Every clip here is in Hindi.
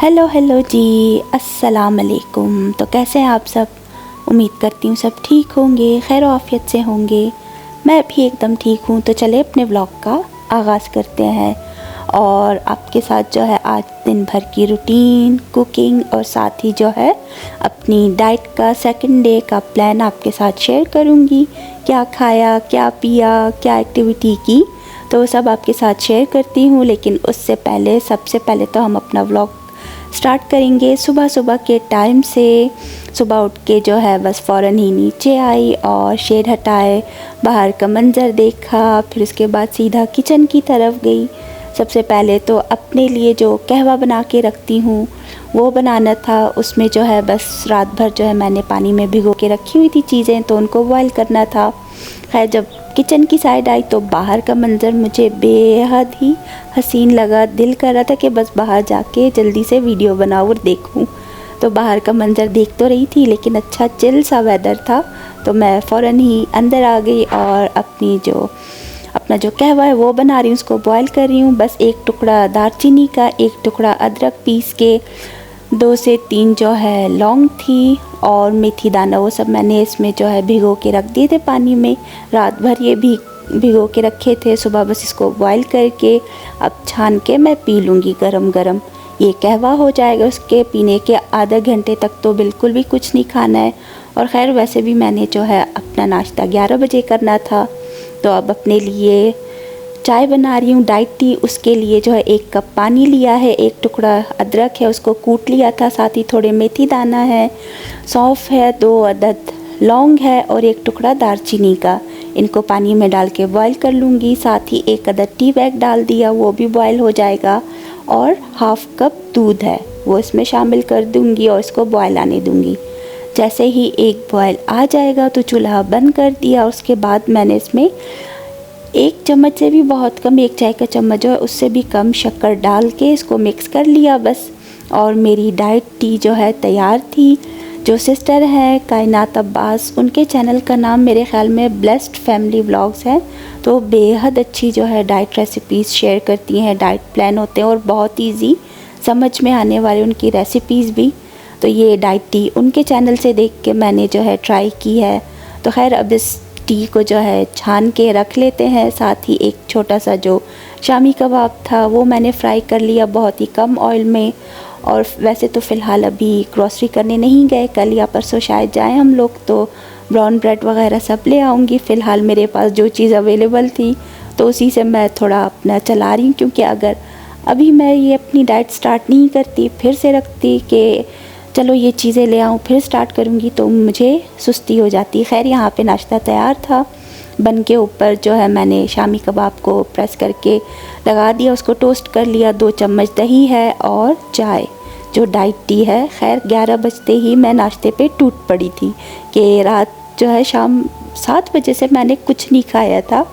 हेलो हेलो जी, अस्सलाम वालेकुम। तो कैसे हैं आप सब? उम्मीद करती हूँ सब ठीक होंगे, खैर आफियत से होंगे। मैं भी एकदम ठीक हूँ। तो चले अपने व्लॉग का आगाज़ करते हैं और आपके साथ जो है आज दिन भर की रूटीन, कुकिंग और साथ ही जो है अपनी डाइट का सेकंड डे का प्लान आपके साथ शेयर करूँगी। क्या खाया, क्या पिया, क्या एक्टिविटी की, तो वो सब आपके साथ शेयर करती हूँ। लेकिन उससे पहले सबसे पहले तो हम अपना व्लॉग स्टार्ट करेंगे सुबह सुबह के टाइम से। सुबह उठ के जो है बस फ़ौरन ही नीचे आई और शेड हटाए, बाहर का मंज़र देखा, फिर उसके बाद सीधा किचन की तरफ गई। सबसे पहले तो अपने लिए जो कहवा बना के रखती हूँ वो बनाना था। उसमें जो है बस रात भर जो है मैंने पानी में भिगो के रखी हुई थी चीज़ें, तो उनको बॉयल करना था। खैर जब किचन की साइड आई तो बाहर का मंज़र मुझे बेहद ही हसीन लगा। दिल कर रहा था कि बस बाहर जाके जल्दी से वीडियो बनाऊँ और देखूँ। तो बाहर का मंज़र देख तो रही थी लेकिन अच्छा चिल सा वेदर था, तो मैं फ़ौरन ही अंदर आ गई और अपना जो कहवा है वो बना रही हूँ, उसको बॉयल कर रही हूँ। बस एक टुकड़ा दालचीनी का, एक टुकड़ा अदरक पीस के, 2 से 3 जो है लौंग थी और मेथी दाना, वो सब मैंने इसमें जो है भिगो के रख दिए थे पानी में। रात भर ये भी भिगो के रखे थे। सुबह बस इसको बॉईल करके अब छान के मैं पी लूँगी गरम गरम। ये कहवा हो जाएगा। उसके पीने के आधा घंटे तक तो बिल्कुल भी कुछ नहीं खाना है। और ख़ैर वैसे भी मैंने जो है अपना नाश्ता 11 बजे करना था, तो अब अपने लिए चाय बना रही हूँ डाइट टी। उसके लिए जो है 1 कप पानी लिया है, 1 टुकड़ा अदरक है उसको कूट लिया था, साथ ही थोड़े मेथी दाना है, सौंफ है, 2 अदद लौंग है और 1 टुकड़ा दालचीनी का। इनको पानी में डाल के बॉईल कर लूँगी। साथ ही 1 अदद टी बैग डाल दिया, वो भी बॉईल हो जाएगा। और हाफ़ कप दूध है वो इसमें शामिल कर दूँगी और इसको बॉईल आने दूँगी। जैसे ही एक बॉयल आ जाएगा तो चूल्हा बंद कर दिया। उसके बाद मैंने इसमें 1 चम्मच से भी बहुत कम, 1 चाय का चम्मच जो है उससे भी कम शक्कर डाल के इसको मिक्स कर लिया बस। और मेरी डाइट टी जो है तैयार थी। जो सिस्टर है कायनात अब्बास, उनके चैनल का नाम मेरे ख़्याल में ब्लेस्ड फैमिली व्लॉग्स है। तो बेहद अच्छी जो है डाइट रेसिपीज़ शेयर करती हैं, डाइट प्लान होते हैं और बहुत ईजी समझ में आने वाले उनकी रेसिपीज़ भी। तो ये डाइट टी उनके चैनल से देख के मैंने जो है ट्राई की है। तो खैर अब इस टी को जो है छान के रख लेते हैं। साथ ही एक छोटा सा जो शामी कबाब था वो मैंने फ्राई कर लिया बहुत ही कम ऑयल में। और वैसे तो फ़िलहाल अभी ग्रॉसरी करने नहीं गए, कल या परसों शायद जाएं हम लोग, तो ब्राउन ब्रेड वगैरह सब ले आऊँगी। फ़िलहाल मेरे पास जो चीज़ अवेलेबल थी तो उसी से मैं थोड़ा अपना चला रही हूँ, क्योंकि अगर अभी मैं ये अपनी डाइट स्टार्ट नहीं करती, फिर से रखती कि चलो ये चीज़ें ले आऊँ फिर स्टार्ट करूँगी, तो मुझे सुस्ती हो जाती। खैर यहाँ पे नाश्ता तैयार था बन के। ऊपर जो है मैंने शामी कबाब को प्रेस करके लगा दिया, उसको टोस्ट कर लिया। 2 चम्मच दही है और चाय जो डाइट टी है। खैर 11 बजते ही मैं नाश्ते पे टूट पड़ी थी कि रात जो है शाम 7 बजे से मैंने कुछ नहीं खाया था,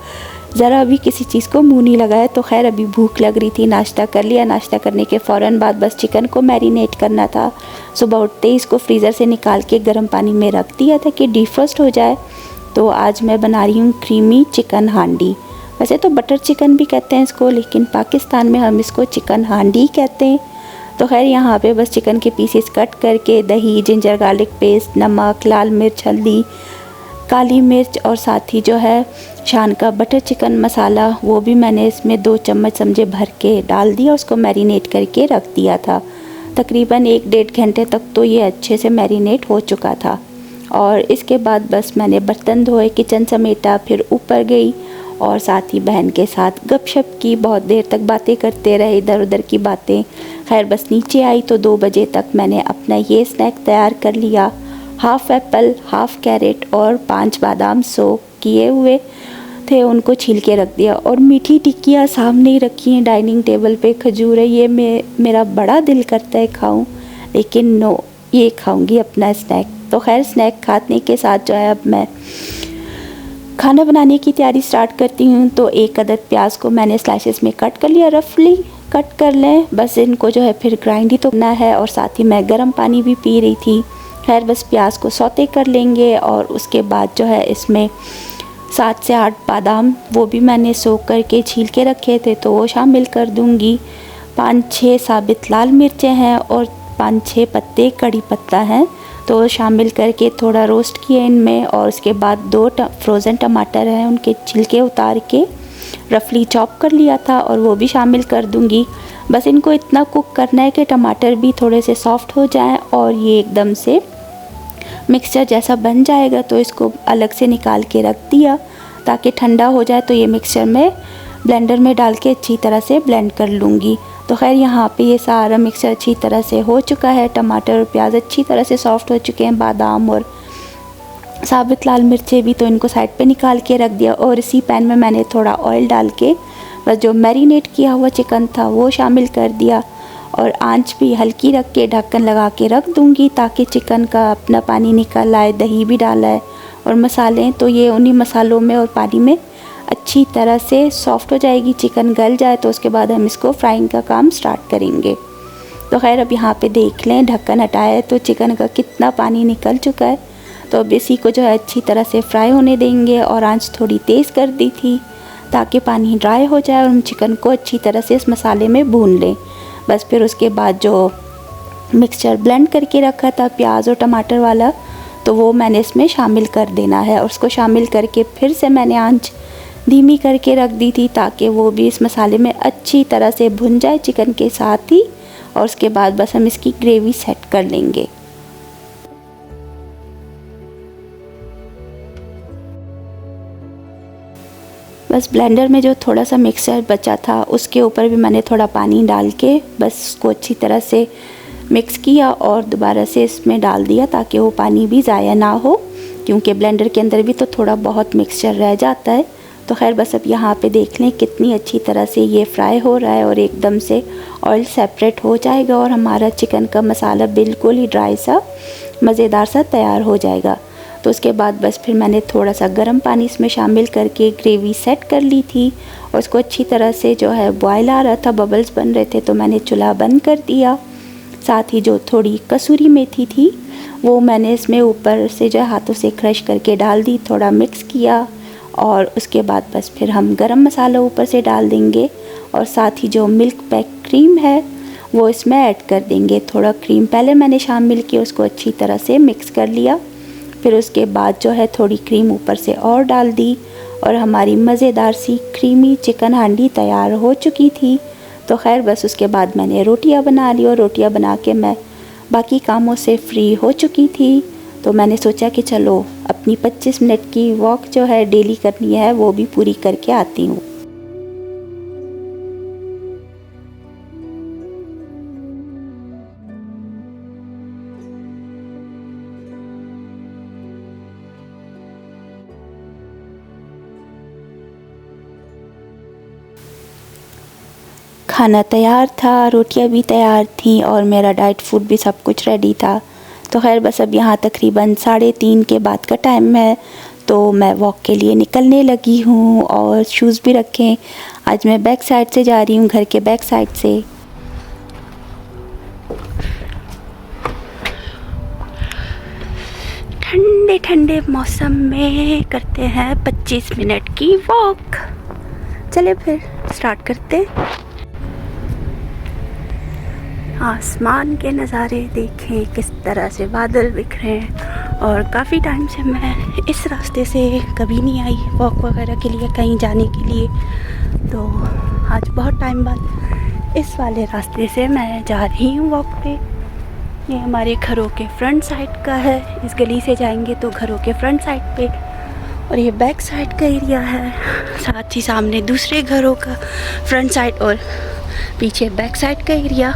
ज़रा भी किसी चीज़ को मुँह नहीं लगाया। तो खैर अभी भूख लग रही थी, नाश्ता कर लिया। नाश्ता करने के फ़ौरन बाद बस चिकन को मैरिनेट करना था। सुबह उठते ही इसको फ्रीज़र से निकाल के गर्म पानी में रख दिया था कि डीफ्रोस्ट हो जाए। तो आज मैं बना रही हूँ क्रीमी चिकन हांडी। वैसे तो बटर चिकन भी कहते हैं इसको, लेकिन पाकिस्तान में हम इसको चिकन हांडी कहते हैं। तो खैर यहाँ पे बस चिकन के पीसेस कट करके दही, जिंजर गार्लिक पेस्ट, नमक, लाल मिर्च, हल्दी, काली मिर्च और साथ ही जो है शान का बटर चिकन मसाला, वो भी मैंने इसमें 2 चम्मच समझे भर के डाल दिया। उसको मैरिनेट करके रख दिया था। तकरीबन 1-1.5 घंटे तक तो ये अच्छे से मैरिनेट हो चुका था। और इसके बाद बस मैंने बर्तन धोए, किचन समेटा, फिर ऊपर गई और साथ ही बहन के साथ गपशप की। बहुत देर तक बातें करते रहे, इधर उधर की बातें। खैर बस नीचे आई तो 2 बजे तक मैंने अपना ये स्नैक तैयार कर लिया। हाफ़ एप्पल, हाफ़ कैरेट और 5 बादाम सोक किए हुए थे, उनको छील के रख दिया। और मीठी टिक्कियाँ सामने ही रखी हैं डाइनिंग टेबल पे। खजूर है, ये मेरा बड़ा दिल करता है खाऊं, लेकिन नो, ये खाऊंगी अपना स्नैक। तो खैर स्नैक खाने के साथ जो है अब मैं खाना बनाने की तैयारी स्टार्ट करती हूँ। तो 1 अदद प्याज को मैंने स्लाइसेस में कट कर लिया, रफली कट कर लें बस। इनको जो है फिर ग्राइंड ही तो करना है। और साथ ही मैं गर्म पानी भी पी रही थी। खैर बस प्याज को सौते कर लेंगे और उसके बाद जो है इसमें 7 से 8 बादाम, वो भी मैंने सोख करके छील के रखे थे, तो वो शामिल कर दूँगी। 5-6 साबित लाल मिर्चें हैं और 5-6 पत्ते कड़ी पत्ता हैं, तो शामिल करके थोड़ा रोस्ट किए इनमें। और उसके बाद 2 फ्रोज़न टमाटर हैं, उनके छिलके उतार के रफली चॉप कर लिया था और वो भी शामिल कर दूंगी। बस इनको इतना कुक करना है कि टमाटर भी थोड़े से सॉफ्ट हो जाएं और ये एकदम से मिक्सचर जैसा बन जाएगा। तो इसको अलग से निकाल के रख दिया ताकि ठंडा हो जाए, तो ये मिक्सचर में ब्लेंडर में डाल के अच्छी तरह से ब्लेंड कर लूँगी। तो खैर यहाँ पे ये सारा मिक्सचर अच्छी तरह से हो चुका है। टमाटर और प्याज अच्छी तरह से सॉफ्ट हो चुके हैं, बादाम और साबित लाल मिर्चें भी, तो इनको साइड पे निकाल के रख दिया। और इसी पैन में मैंने थोड़ा ऑयल डाल के बस जो मैरिनेट किया हुआ चिकन था वो शामिल कर दिया और आंच भी हल्की रख के ढक्कन लगा के रख दूँगी ताकि चिकन का अपना पानी निकल आए। दही भी डाला है और मसाले, तो ये उन्हीं मसालों में और पानी में अच्छी तरह से सॉफ्ट हो जाएगी। चिकन गल जाए तो उसके बाद हम इसको फ्राइंग का काम स्टार्ट करेंगे। तो खैर अब यहाँ पे देख लें, ढक्कन हटाया तो चिकन का कितना पानी निकल चुका है। तो अब इसी को जो है अच्छी तरह से फ्राई होने देंगे और आंच थोड़ी तेज़ कर दी थी ताकि पानी ड्राई हो जाए और हम चिकन को अच्छी तरह से इस मसाले में भून लें। बस फिर उसके बाद जो मिक्सचर ब्लेंड करके रखा था प्याज और टमाटर वाला, तो वो मैंने इसमें शामिल कर देना है। और उसको शामिल करके फिर से मैंने आंच धीमी करके रख दी थी ताकि वो भी इस मसाले में अच्छी तरह से भुन जाए चिकन के साथ ही। और उसके बाद बस हम इसकी ग्रेवी सेट कर लेंगे। बस ब्लेंडर में जो थोड़ा सा मिक्सचर बचा था उसके ऊपर भी मैंने थोड़ा पानी डाल के बस उसको अच्छी तरह से मिक्स किया और दोबारा से इसमें डाल दिया ताकि वो पानी भी ज़ाया ना हो, क्योंकि ब्लेंडर के अंदर भी तो थोड़ा बहुत मिक्सचर रह जाता है। तो खैर बस अब यहाँ पे देख लें कितनी अच्छी तरह से ये फ्राई हो रहा है और एकदम से ऑयल सेपरेट हो जाएगा और हमारा चिकन का मसाला बिल्कुल ही ड्राई सा मज़ेदार सा तैयार हो जाएगा। तो उसके बाद बस फिर मैंने थोड़ा सा गर्म पानी इसमें शामिल करके ग्रेवी सेट कर ली थी और उसको अच्छी तरह से जो है बॉयल आ रहा था, बबल्स बन रहे थे, तो मैंने चूल्हा बंद कर दिया। साथ ही जो थोड़ी कसूरी मेथी थी वो मैंने इसमें ऊपर से जो हाथों से क्रश करके डाल दी, थोड़ा मिक्स किया और उसके बाद बस फिर हम गरम मसाला ऊपर से डाल देंगे और साथ ही जो मिल्क पैक क्रीम है वो इसमें ऐड कर देंगे। थोड़ा क्रीम पहले मैंने शामिल की, उसको अच्छी तरह से मिक्स कर लिया। फिर उसके बाद जो है थोड़ी क्रीम ऊपर से और डाल दी और हमारी मज़ेदार सी क्रीमी चिकन हांडी तैयार हो चुकी थी। तो खैर बस उसके बाद मैंने रोटियां बना ली और रोटियां बना के मैं बाकी कामों से फ्री हो चुकी थी। तो मैंने सोचा कि चलो अपनी 25 मिनट की वॉक जो है डेली करनी है वो भी पूरी करके आती हूँ। खाना तैयार था, रोटियां भी तैयार थीं और मेरा डाइट फूड भी सब कुछ रेडी था। तो खैर बस अब यहाँ तकरीबन 3:30 के बाद का टाइम है, तो मैं वॉक के लिए निकलने लगी हूँ और शूज़ भी रखें। आज मैं बैक साइड से जा रही हूँ, घर के बैक साइड से। ठंडे ठंडे मौसम में करते हैं 25 मिनट की वॉक। चले फिर स्टार्ट करते। आसमान के नज़ारे देखें किस तरह से बादल बिखरे हैं और काफ़ी टाइम से मैं इस रास्ते से कभी नहीं आई वॉक वगैरह के लिए, कहीं जाने के लिए। तो आज बहुत टाइम बाद इस वाले रास्ते से मैं जा रही हूँ वॉक पे। ये हमारे घरों के फ्रंट साइड का है, इस गली से जाएंगे तो घरों के फ्रंट साइड पे, और ये बैक साइड का एरिया है। साथ ही सामने दूसरे घरों का फ्रंट साइड और पीछे बैक साइड का एरिया।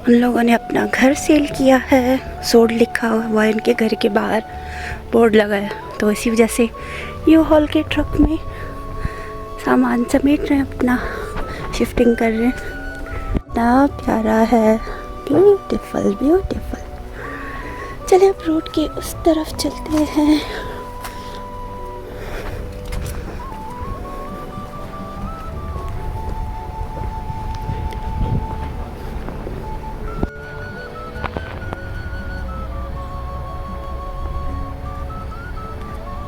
उन लोगों ने अपना घर सेल किया है, सोल्ड लिखा हुआ है उनके घर के बाहर, बोर्ड लगा है। तो इसी वजह से यू हॉल के ट्रक में सामान समेट रहे हैं, अपना शिफ्टिंग कर रहे हैं। कितना प्यारा है, ब्यूटीफुल ब्यूटीफुल। चलिए अब रोड के उस तरफ चलते हैं।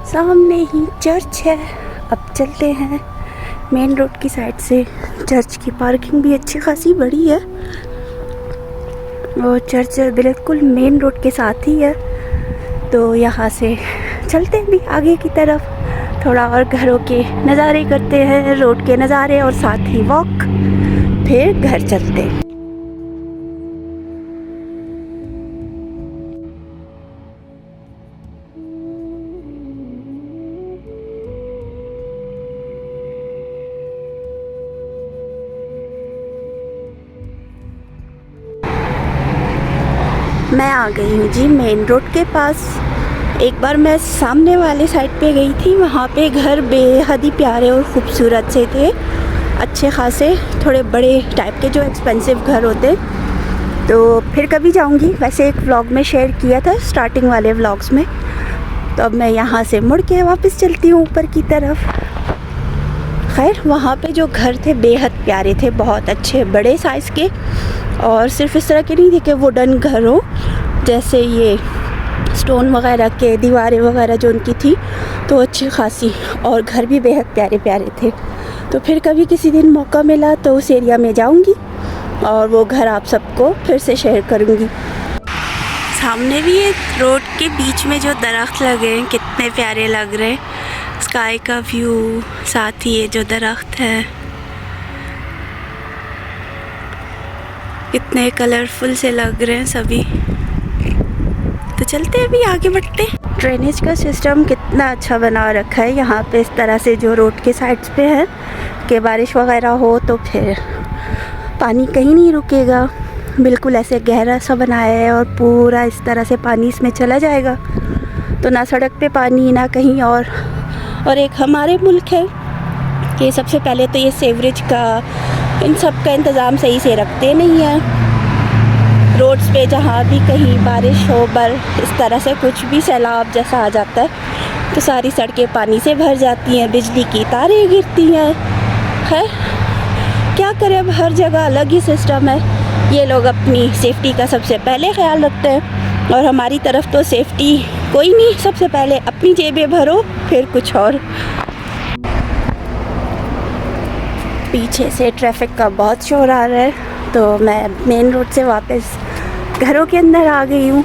सामने ही चर्च है। अब चलते हैं मेन रोड की साइड से। चर्च की पार्किंग भी अच्छी खासी बड़ी है और चर्च बिल्कुल मेन रोड के साथ ही है, तो यहाँ से चलते भी आगे की तरफ। थोड़ा और घरों के नज़ारे करते हैं, रोड के नज़ारे और साथ ही वॉक, फिर घर चलते हैं। मैं आ गई हूँ जी मेन रोड के पास। एक बार मैं सामने वाले साइड पे गई थी, वहाँ पे घर बेहद ही प्यारे और ख़ूबसूरत से थे, अच्छे खासे, थोड़े बड़े टाइप के जो एक्सपेंसिव घर होते। तो फिर कभी जाऊँगी, वैसे एक व्लॉग में शेयर किया था स्टार्टिंग वाले व्लॉग्स में। तो अब मैं यहाँ से मुड़ के वापस चलती हूँ ऊपर की तरफ। खैर वहाँ पे जो घर थे बेहद प्यारे थे, बहुत अच्छे बड़े साइज़ के, और सिर्फ इस तरह के नहीं थे कि वुडन घर हो, जैसे ये स्टोन वगैरह के दीवारें वगैरह जो उनकी थी, तो अच्छी खासी, और घर भी बेहद प्यारे प्यारे थे। तो फिर कभी किसी दिन मौका मिला तो उस एरिया में जाऊंगी और वो घर आप सबको फिर से शेयर करूंगी। सामने भी ये रोड के बीच में जो दरख्त लगे हैं कितने प्यारे लग रहे हैं, स्काई का व्यू, साथ ही ये जो दरख्त है कितने कलरफुल से लग रहे हैं सभी। तो चलते हैं, अभी आगे बढ़ते हैं। ड्रेनेज का सिस्टम कितना अच्छा बना रखा है यहाँ पे, इस तरह से जो रोड के साइड्स पे है कि बारिश वगैरह हो तो फिर पानी कहीं नहीं रुकेगा, बिल्कुल ऐसे गहरा सा बनाया है और पूरा इस तरह से पानी इसमें चला जाएगा, तो ना सड़क पे पानी ना कहीं और एक हमारे मुल्क है कि सबसे पहले तो ये सीवरेज का इन सब का इंतज़ाम सही से रखते नहीं हैं। रोड्स पे जहाँ भी कहीं बारिश हो, इस तरह से कुछ भी सैलाब जैसा आ जाता है तो सारी सड़कें पानी से भर जाती हैं, बिजली की तारें गिरती हैं। है क्या करें, अब हर जगह अलग ही सिस्टम है। ये लोग अपनी सेफ्टी का सबसे पहले ख्याल रखते हैं और हमारी तरफ तो सेफ्टी कोई नहीं, सबसे पहले अपनी जेबें भरो फिर कुछ और। पीछे से ट्रैफिक का बहुत शोर आ रहा है, तो मैं मेन रोड से वापस घरों के अंदर आ गई हूँ।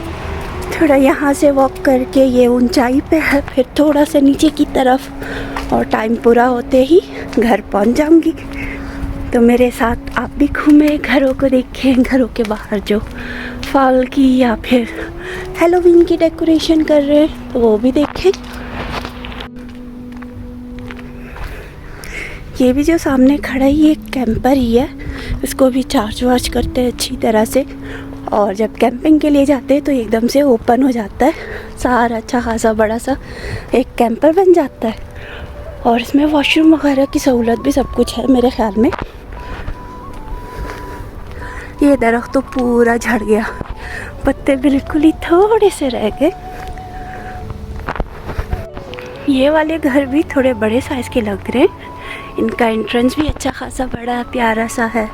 थोड़ा यहाँ से वॉक करके ये ऊंचाई पे है, फिर थोड़ा सा नीचे की तरफ, और टाइम पूरा होते ही घर पहुँच जाऊँगी। तो मेरे साथ आप भी घूमें, घरों को देखें, घरों के बाहर जो फॉल की या फिर हैलोवीन की डेकोरेशन कर रहे हैं तो वो भी देखें। ये भी जो सामने खड़ा है ये कैंपर ही है, इसको भी चार्ज वार्ज करते हैं अच्छी तरह से, और जब कैंपिंग के लिए जाते हैं तो एकदम से ओपन हो जाता है सारा, अच्छा खासा बड़ा सा एक कैंपर बन जाता है, और इसमें वॉशरूम वगैरह की सहूलत भी सब कुछ है मेरे ख्याल में। ये दरख्त तो पूरा झड़ गया, पत्ते बिल्कुल ही थोड़े से रह गए। ये वाले घर भी थोड़े बड़े साइज़ के लग रहे हैं, इनका एंट्रेंस भी अच्छा खासा बड़ा प्यारा सा है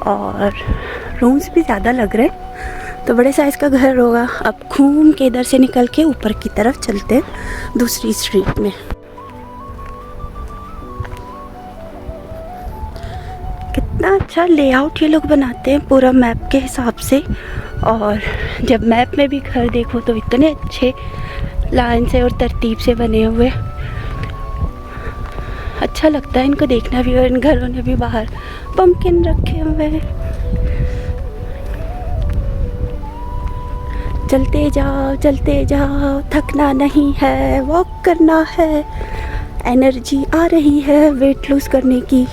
और रूम्स भी ज़्यादा लग रहे हैं, तो बड़े साइज़ का घर होगा। अब घूम के इधर से निकल के ऊपर की तरफ चलते हैं दूसरी स्ट्रीट में। कितना अच्छा लेआउट ये लोग बनाते हैं पूरा मैप के हिसाब से, और जब मैप में भी घर देखो तो इतने अच्छे लाइन से और तरतीब से बने हुए, अच्छा लगता है इनको देखना भी। और इन घरों ने भी बाहर पम्पकिन रखे हुए हैं। चलते जाओ, थकना नहीं है, वॉक करना है, एनर्जी आ रही है वेट लूज़ करने की।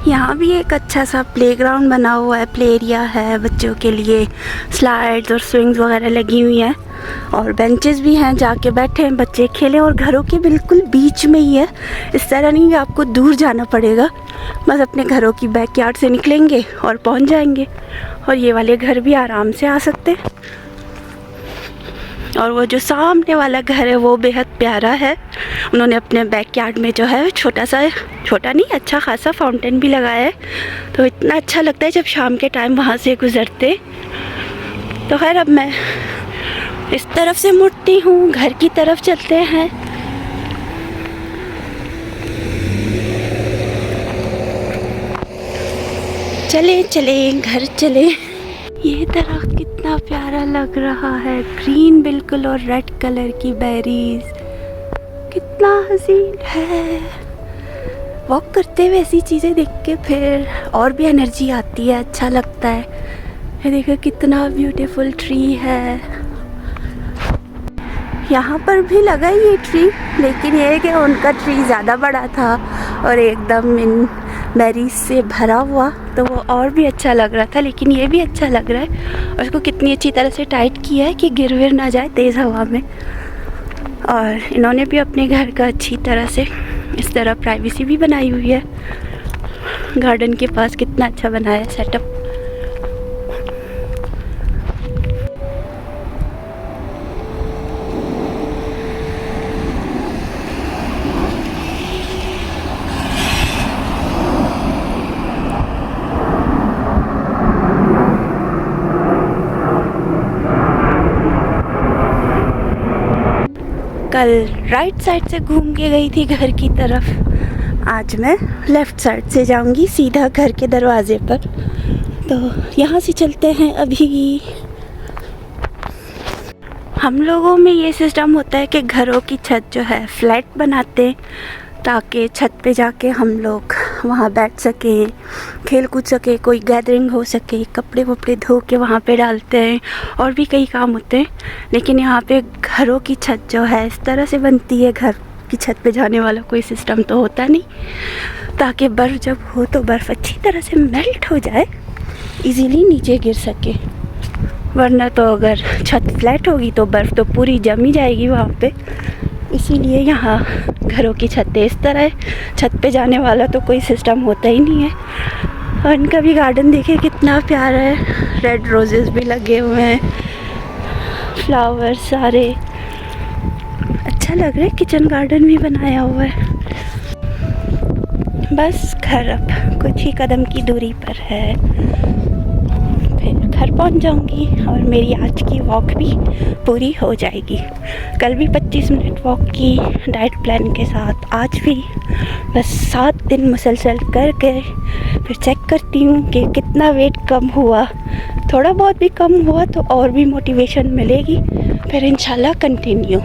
यहाँ भी एक अच्छा सा प्लेग्राउंड बना हुआ है, प्ले एरिया है बच्चों के लिए, स्लाइड्स और स्विंग्स वगैरह लगी हुई हैं और बेंचेस भी हैं, जाके बैठे हैं बच्चे खेलें। और घरों के बिल्कुल बीच में ही है, इस तरह नहीं कि आपको दूर जाना पड़ेगा, बस अपने घरों की बैकयार्ड से निकलेंगे और पहुँच जाएंगे। और ये वाले घर भी आराम से आ सकते हैं। और वो जो सामने वाला घर है वो बेहद प्यारा है। उन्होंने अपने बैकयार्ड में जो है छोटा नहीं अच्छा खासा फाउंटेन भी लगाया है, तो इतना अच्छा लगता है जब शाम के टाइम वहाँ से गुज़रते। तो खैर अब मैं इस तरफ से मुड़ती हूँ, घर की तरफ चलते हैं। चले घर चले। ये दरख्त कितना प्यारा लग रहा है, ग्रीन बिल्कुल और रेड कलर की बेरीज, कितना हसीन है। वॉक करते हुए ऐसी चीज़ें देख के फिर और भी एनर्जी आती है, अच्छा लगता है। ये देखो कितना ब्यूटीफुल ट्री है। यहाँ पर भी लगा ये ट्री, लेकिन ये है कि उनका ट्री ज़्यादा बड़ा था और एकदम इन बेरीज से भरा हुआ, तो वो और भी अच्छा लग रहा था। लेकिन ये भी अच्छा लग रहा है और इसको कितनी अच्छी तरह से टाइट किया है कि गिर विर ना जाए तेज़ हवा में। और इन्होंने भी अपने घर का अच्छी तरह से इस तरह प्राइवेसी भी बनाई हुई है। गार्डन के पास कितना अच्छा बनाया है सेटअप। कल राइट साइड से घूम के गई थी घर की तरफ, आज मैं लेफ़्ट साइड से जाऊंगी सीधा घर के दरवाजे पर। तो यहाँ से चलते हैं। अभी हम लोगों में ये सिस्टम होता है कि घरों की छत जो है फ्लैट बनाते हैं, ताकि छत पे जाके हम लोग वहाँ बैठ सकें, खेल कूद सके, कोई गैदरिंग हो सके, कपड़े वपड़े धो के वहाँ पे डालते हैं और भी कई काम होते हैं। लेकिन यहाँ पे घरों की छत जो है इस तरह से बनती है, घर की छत पे जाने वाला कोई सिस्टम तो होता नहीं, ताकि बर्फ़ जब हो तो बर्फ़ अच्छी तरह से मेल्ट हो जाए, इजीली नीचे गिर सके। वरना तो अगर छत फ्लैट होगी तो बर्फ़ तो पूरी जमी जाएगी वहाँ पे। इसीलिए यहाँ घरों की छतें इस तरह है, छत पे जाने वाला तो कोई सिस्टम होता ही नहीं है। और इनका भी गार्डन देखिए कितना प्यारा है, रेड रोजेस भी लगे हुए हैं, फ्लावर सारे, अच्छा लग रहा है। किचन गार्डन भी बनाया हुआ है। बस घर अब कुछ ही कदम की दूरी पर है, फिर घर पहुंच जाऊंगी और मेरी आज की वॉक भी पूरी हो जाएगी। कल भी 25 मिनट वॉक की डाइट प्लान के साथ, आज भी बस 7 दिन मुसलसल करके फिर चेक करती हूँ कि कितना वेट कम हुआ। थोड़ा बहुत भी कम हुआ तो और भी मोटिवेशन मिलेगी, फिर इंशाल्लाह कंटिन्यू।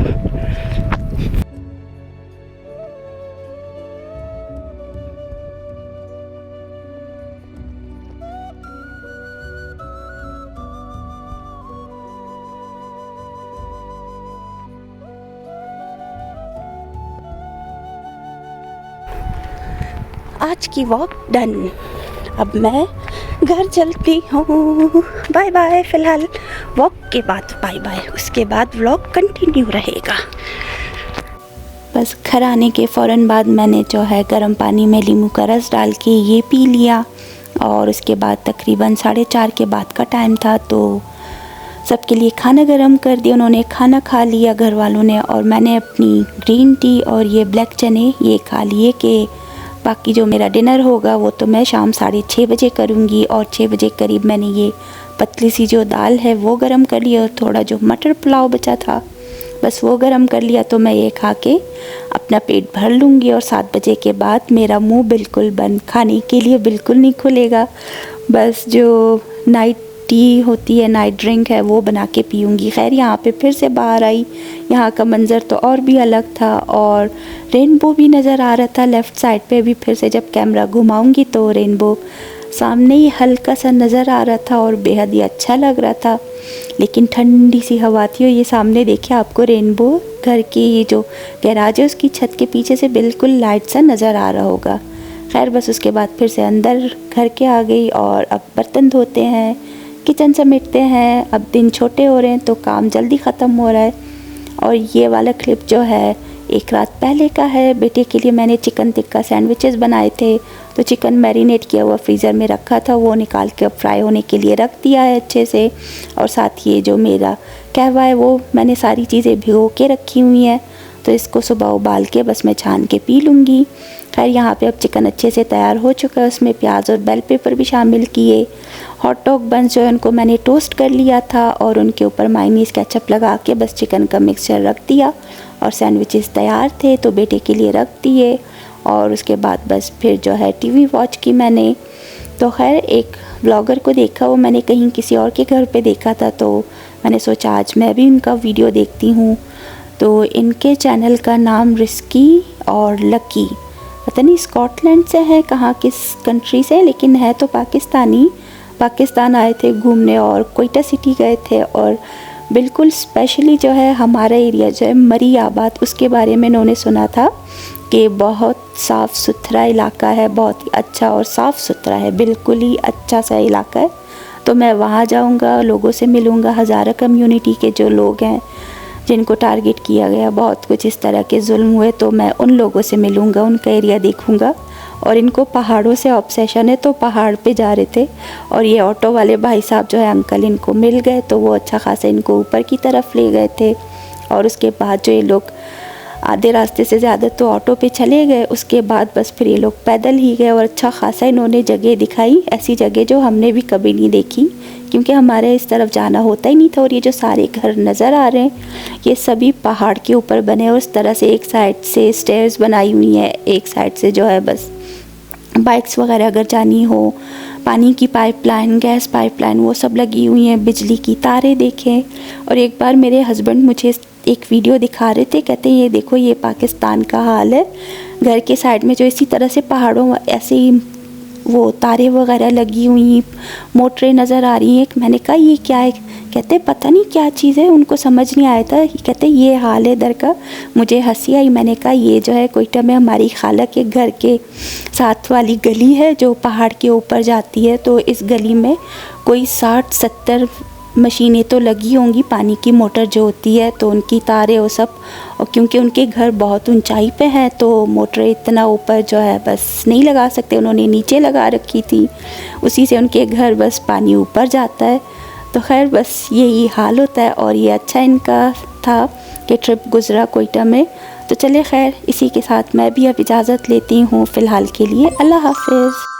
आज की वॉक डन। अब मैं घर चलती हूँ। Bye bye. फ़िलहाल वॉक के बाद बाय बाय, उसके बाद व्लॉग कंटिन्यू रहेगा। बस घर आने के फ़ौरन बाद मैंने जो है गर्म पानी में नींबू का रस डाल के ये पी लिया और उसके बाद तकरीबन 4:30 के बाद का टाइम था, तो सबके लिए खाना गरम कर दिया। उन्होंने खाना खा लिया घर वालों ने, और मैंने अपनी ग्रीन टी और ये ब्लैक चने ये खा लिए कि बाकी जो मेरा डिनर होगा वो तो मैं शाम 6:30 बजे करूँगी। और 6 बजे करीब मैंने ये पतली सी जो दाल है वो गरम कर लिया और थोड़ा जो मटर पुलाव बचा था बस वो गरम कर लिया, तो मैं ये खा के अपना पेट भर लूँगी। और 7 बजे के बाद मेरा मुंह बिल्कुल बंद, खाने के लिए बिल्कुल नहीं खुलेगा। बस जो नाइट टी होती है, नाइट ड्रिंक है, वो बना के पीऊँगी। खैर यहाँ पे फिर से बाहर आई, यहाँ का मंज़र तो और भी अलग था और रेनबो भी नज़र आ रहा था लेफ़्ट साइड पे। भी फिर से जब कैमरा घुमाऊँगी तो रेनबो सामने ही हल्का सा नज़र आ रहा था और बेहद ही अच्छा लग रहा था। लेकिन ठंडी सी हवा थी। और ये सामने देखिए आपको रेनबो घर की ये जो गैराज है उसकी छत के पीछे से बिल्कुल लाइट सा नज़र आ रहा होगा। खैर बस उसके बाद फिर से अंदर घर के आ गई और अब बर्तन धोते हैं, किचन समेटते हैं। अब दिन छोटे हो रहे हैं तो काम जल्दी ख़त्म हो रहा है। और ये वाला क्लिप जो है एक रात पहले का है। बेटे के लिए मैंने चिकन टिक्का सैंडविचेस बनाए थे, तो चिकन मैरिनेट किया हुआ फ्रीज़र में रखा था, वो निकाल के अब फ्राई होने के लिए रख दिया है अच्छे से। और साथ ये जो मेरा कहवा है वो मैंने सारी चीज़ें भिगो के रखी हुई हैं, तो इसको सुबह उबाल के बस मैं छान के पी लूँगी। खैर यहाँ पे अब चिकन अच्छे से तैयार हो चुका है, उसमें प्याज और बेल पेपर भी शामिल किए। हॉट डॉग बन्स जो है उनको मैंने टोस्ट कर लिया था और उनके ऊपर मायोनीज़ केचप लगा के बस चिकन का मिक्सचर रख दिया और सैंडविचेस तैयार थे तो बेटे के लिए रख दिए। और उसके बाद बस फिर जो है टीवी वॉच की मैंने। तो खैर एक ब्लॉगर को देखा, वो मैंने कहीं किसी और के घर पे देखा था, तो मैंने सोचा आज मैं भी उनका वीडियो देखती हूँ। तो इनके चैनल का नाम रिस्की और लकी, पता नहीं स्कॉटलैंड से है, कहाँ किस कंट्री से, लेकिन है तो पाकिस्तानी। पाकिस्तान आए थे घूमने और कोयटा सिटी गए थे और बिल्कुल स्पेशली जो है हमारा एरिया जो है मरी आबाद, उसके बारे में उन्होंने सुना था कि बहुत साफ़ सुथरा इलाका है, बहुत ही अच्छा और साफ़ सुथरा है, बिल्कुल ही अच्छा सा इलाका है। तो मैं वहाँ जाऊँगा, लोगों से मिलूँगा, हज़ारा कम्युनिटी के जो लोग हैं जिनको टारगेट किया गया, बहुत कुछ इस तरह के जुल्म हुए, तो मैं उन लोगों से मिलूँगा, उनका एरिया देखूँगा। और इनको पहाड़ों से ऑब्सेशन है तो पहाड़ पे जा रहे थे और ये ऑटो वाले भाई साहब जो है अंकल इनको मिल गए, तो वो अच्छा खासा इनको ऊपर की तरफ ले गए थे। और उसके बाद जो ये लोग आधे रास्ते से ज़्यादा तो ऑटो पे चले गए, उसके बाद बस फिर ये लोग पैदल ही गए और अच्छा खासा इन्होंने जगह दिखाई, ऐसी जगह जो हमने भी कभी नहीं देखी क्योंकि हमारे इस तरफ जाना होता ही नहीं था। और ये जो सारे घर नज़र आ रहे हैं ये सभी पहाड़ के ऊपर बने और उस तरह से एक साइड से स्टेयर्स बनाई हुई हैं, एक साइड से जो है बस बाइक्स वगैरह अगर जानी हो, पानी की पाइपलाइन, गैस पाइपलाइन वो सब लगी हुई हैं, बिजली की तारें देखें। और एक बार मेरे हस्बैंड मुझे एक वीडियो दिखा रहे थे, कहते हैं ये देखो ये पाकिस्तान का हाल है, घर के साइड में जो इसी तरह से पहाड़ों ऐसे ही वो तारें वगैरह लगी हुई, मोटरें नज़र आ रही हैं। मैंने कहा ये क्या है, कहते पता नहीं क्या चीज़ है, उनको समझ नहीं आया था, कहते ये हाल है इधर का। मुझे हंसी आई, मैंने कहा ये जो है कोयटा में हमारी खाला के घर के साथ वाली गली है जो पहाड़ के ऊपर जाती है, तो इस गली में कोई 60-70 मशीनें तो लगी होंगी, पानी की मोटर जो होती है, तो उनकी तारें वो सब, और क्योंकि उनके घर बहुत ऊंचाई पे हैं तो मोटरें इतना ऊपर जो है बस नहीं लगा सकते, उन्होंने नीचे लगा रखी थी, उसी से उनके घर बस पानी ऊपर जाता है। तो खैर बस यही हाल होता है। और ये अच्छा इनका था कि ट्रिप गुज़रा कोयटा में। तो चले खैर इसी के साथ मैं भी अब इजाज़त लेती हूँ फ़िलहाल के लिए। अल्लाह हाफ़िज़।